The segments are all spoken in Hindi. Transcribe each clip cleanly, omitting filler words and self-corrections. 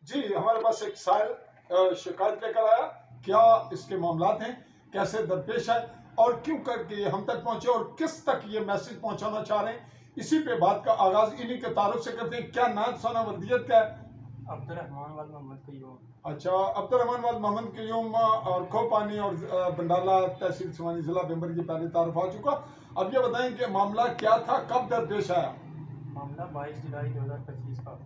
जी, हमारे पास एक साइल शिकायत लेकर आया। क्या इसके मामलात हैं, कैसे दरपेश है और क्यों करके हम तक पहुंचे और किस तक ये मैसेज पहुंचाना चाह रहे हैं, इसी पे बात का आगाज इन्हीं के तारुफ से करते हैं। क्या नाम सना वर्दियत क्या है? अब्दुर्रहमान वाल मोहम्मद क़य्यूम। अच्छा, अब्दुर्रहमान वाल मोहम्मद क़य्यूम और खोपानी और बंडाला तहसील सिवानी जिला बेंबर की पहले तारुफ आ चुका। अब ये बताएं कि मामला क्या था, कब दरपेश आया? मामला 22 जुलाई 2025 का।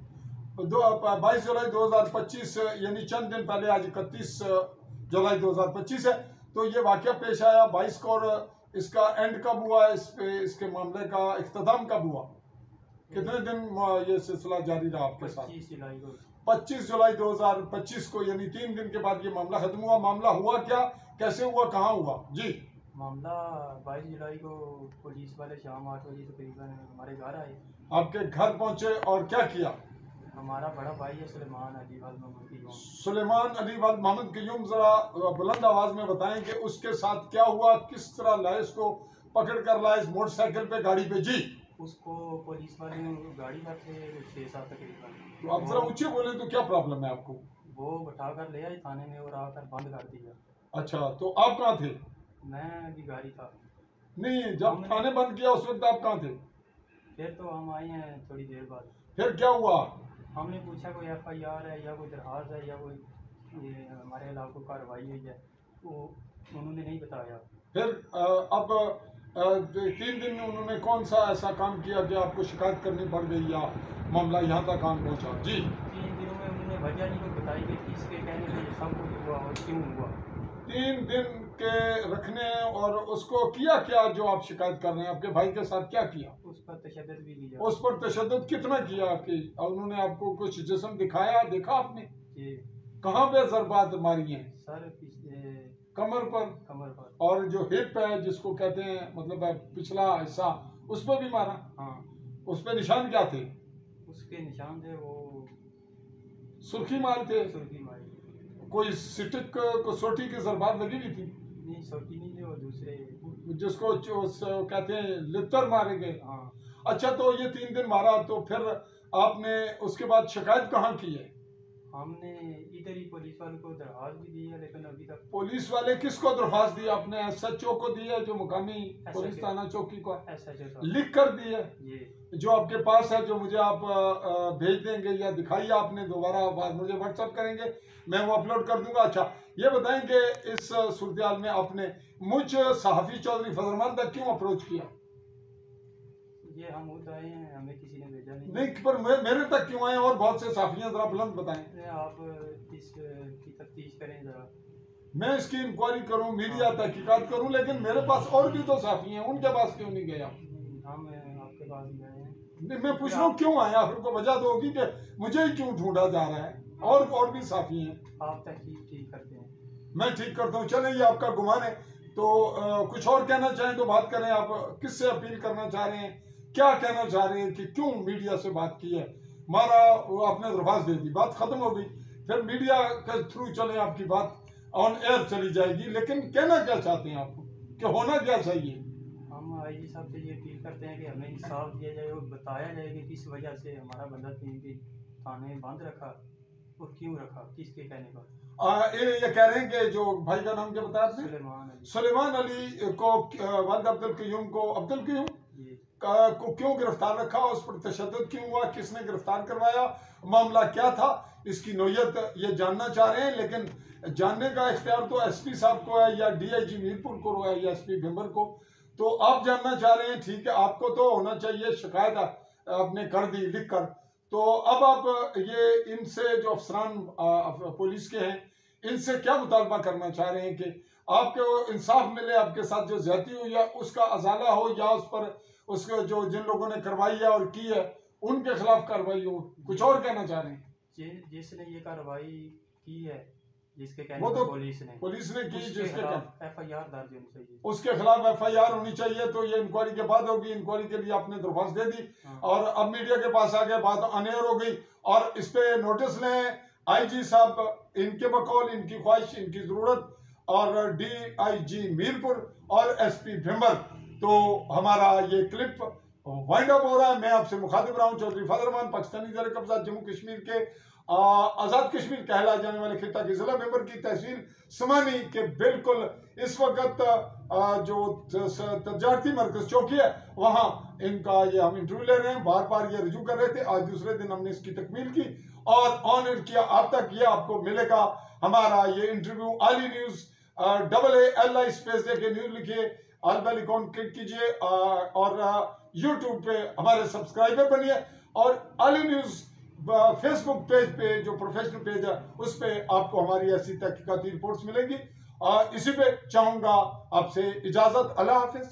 22 जुलाई 2025 यानी चंद दिन पहले, आज 31 जुलाई 2025 है। तो ये वाकया पेश आया 22 को, और इसका एंड कब हुआ, इसके मामले का इख्तिताम कब हुआ? कितने दिन ये सिलसिला जारी रहा आपके साथ? 25 जुलाई 2025 को, यानी 3 दिन के बाद ये मामला खत्म हुआ। मामला हुआ क्या, कैसे हुआ, कहाँ हुआ? जी, मामला 22 जुलाई को पुलिस वाले शाम 8 बजे तकरीबन हमारे घर आए। आपके घर पहुंचे और क्या किया? हमारा बड़ा भाई है सुलेमान अली वाल मोहम्मद क़य्यूम। सुलेमान अली वाल मोहम्मद क़य्यूम, जरा बुलंद आवाज में बताएं कि उसके साथ क्या हुआ, किस तरह लाए, इसको पकड़ कर लाए इस मोटरसाइकिल पे, गाड़ी पे? जी, उसको पुलिस वाले गाड़ी पर थे 6-7 तकरीबन। तो आप जरा ऊंचे बोले, तो क्या प्रॉब्लम है आपको? वो उठाकर ले आए थाने में और आकर बंद कर दिया। अच्छा, तो आप कहाँ थे? मैं भी गाड़ी था। नहीं, जब थाने बंद किया उस वक्त आप कहाँ थे? फिर तो हम आए हैं थोड़ी देर बाद। फिर क्या हुआ? हमने पूछा कोई FIR है या कोई दरखास्त है या कोई ये हमारे खिलाफ कोई कार्रवाई हुई है, तो उन्होंने नहीं बताया। फिर अब 3 दिन में उन्होंने कौन सा ऐसा काम किया कि आपको शिकायत करनी पड़ गई या मामला यहाँ तक काम पहुँचा? जी, 3 दिनों में उन्होंने वजह नहीं कोई बताई कि किसके कहने से ये सब कुछ हुआ और क्यों हुआ। 3 दिन के रखने, और उसको किया क्या जो आप शिकायत कर रहे हैं? आपके भाई के साथ क्या किया? उस पर तशद्दुद भी किया। उस पर तशद्दुद कितना किया कि उन्होंने आपको कुछ जिस्म दिखाया, देखा आपने? जी, कहाँ पे ज़रबात मारी हैं? सर पीछे कमर पर, और जो हिप है जिसको कहते हैं, मतलब पिछला हिस्सा, उस पर भी मारा? हाँ, उस पे निशान क्या थे? उसके निशान थे वो सुर्खी मार थे? सुर्खी मारी। कोई सिटिक को सोटी की ज़रबात लगी हुई थी? नहीं, सोटी नहीं थे, वो दूसरे जिसको कहते हैं लितर मारे गए। हाँ। अच्छा, तो ये 3 दिन मारा, तो फिर आपने उसके बाद शिकायत कहाँ की है? हमने इधर ही पुलिस वालों को दरखास्त भी दी है, लेकिन अभी तक। पुलिस वाले किसको दरखास्त दी? आपने SHO को दी है, जो मुकामी पुलिस थाना चौकी को SHO लिख कर दी है? ये जो आपके पास है, जो मुझे आप भेज देंगे या दिखाइए आपने, दोबारा मुझे WhatsApp करेंगे, मैं वो अपलोड कर दूंगा। अच्छा, ये बताएं कि इस सूरत में आपने मुझ सहाफ़ी चौधरी फजलमान तक क्यों अप्रोच किया? ये हम खुद आए हैं, हमें किसी ने भेजा नहीं। नहीं, पर मेरे तक क्यों आए? और बहुत से साफियां, जरा बुलंद बताएं। आप इसकी तफ्तीश करें जरा। मैं इसकी इंक्वायरी करूं, मीडिया तहकीकात करूं, लेकिन मेरे पास और भी तो साफी हैं, उनके पास क्यों नहीं गया? हम आपके पास ही गए हैं। मैं पूछ रहा हूँ क्यों आया, फिर को वजह तो होगी कि मुझे ही क्यों ढूंढा जा रहा है, और भी साफी हैं। आप तहकीक ठीक करते हैं। मैं ठीक करता हूँ, चलें, ये आपका गुमान है। तो कुछ और कहना चाहें तो बात करें। आप किससे अपील करना चाह रहे हैं, क्या कहना चाह रहे हैं कि क्यों मीडिया से बात की है? हमारा आपने दरख्वास्त दे दी, बात खत्म हो गई, फिर मीडिया के थ्रू चले, आपकी बात ऑन एयर चली जाएगी, लेकिन कहना क्या चाहते हैं आपको कि होना क्या चाहिए? हम IG साहब से ये अपील करते हैं कि हमें इंसाफ दिया जाए और बताया जाए कि किस वजह से हमारा बंदा 3 दिन थाने में बंद रखा और क्यों रखा, किसके कहने पर। ये कह रहे हैं कि जो भाई का नाम क्या बताया आपने? सुलेमान अली को, वालिद अब्दुल क़य्यूम को क्यों गिरफ्तार रखा, उस पर तशद्दुद क्यों हुआ, किसने गिरफ्तार करवाया, मामला क्या था, इसकी नोयत ये जानना चाह रहे हैं। लेकिन जानने का इख्तियार तो SP साहब को है, या DIG मीरपुर को है, या SP भिंबर को। तो आप जानना चाह रहे हैं, ठीक है, आपको तो होना चाहिए, शिकायत आपने कर दी लिख कर। तो अब आप ये इनसे, जो अफसरान पुलिस के हैं, इनसे क्या मुतालबा करना चाह रहे हैं कि आपको इंसाफ मिले, आपके साथ जो ज्यादती हुई है उसका अजाला हो, या उस पर उसके जो जिन लोगों ने करवाई है और की है उनके खिलाफ कार्रवाई हो? कुछ और कहना चाह रहे हैं? जिसने ये कार्रवाई की है, जिसके कहने वो तो पुलिस ने की, जिसके FIR दर्ज होनी चाहिए, उसके खिलाफ FIR होनी चाहिए। तो ये इंक्वायरी के बाद होगी, इंक्वायरी के लिए आपने दरख्वास्त दे दी। और अब मीडिया के पास आ गए, बात अनेर हो गई, और इस पे नोटिस लें IG साहब, इनके बकौल, इनकी ख्वाहिश, इनकी जरूरत, और DIG मीरपुर और SP भिंबर। तो हमारा ये क्लिप वाइंड अप हो रहा है। मैं आपसे मुखातिब रहा हूँ चौधरी फजलमान, पाकिस्तानी ज़र कब्जा जम्मू कश्मीर के, आज़ाद कश्मीर कहलाए जाने वाले खिता के जिला मेंबर की तहसील समानी के बिल्कुल इस वक्त जो तजारती मरकज चौकी है वहाँ इनका ये हम इंटरव्यू ले रहे हैं। बार बार ये रिज्यू कर रहे थे, आज दूसरे दिन हमने इसकी तकमील की और ऑन एयर किया। अब तक ये आपको मिलेगा हमारा ये इंटरव्यू आली न्यूज़ AALI स्पेस दे के न्यूज़ लिखिए, ऑल बेल आइकॉन क्लिक कीजिए और यूट्यूब पे हमारे सब्सक्राइबर बनिए और आली न्यूज़ फेसबुक पेज पे जो प्रोफेशनल पेज है उस पे आपको हमारी ऐसी तहकीकाती रिपोर्ट्स मिलेंगी। इसी पे चाहूंगा आपसे इजाजत। अल्लाह हाफिज।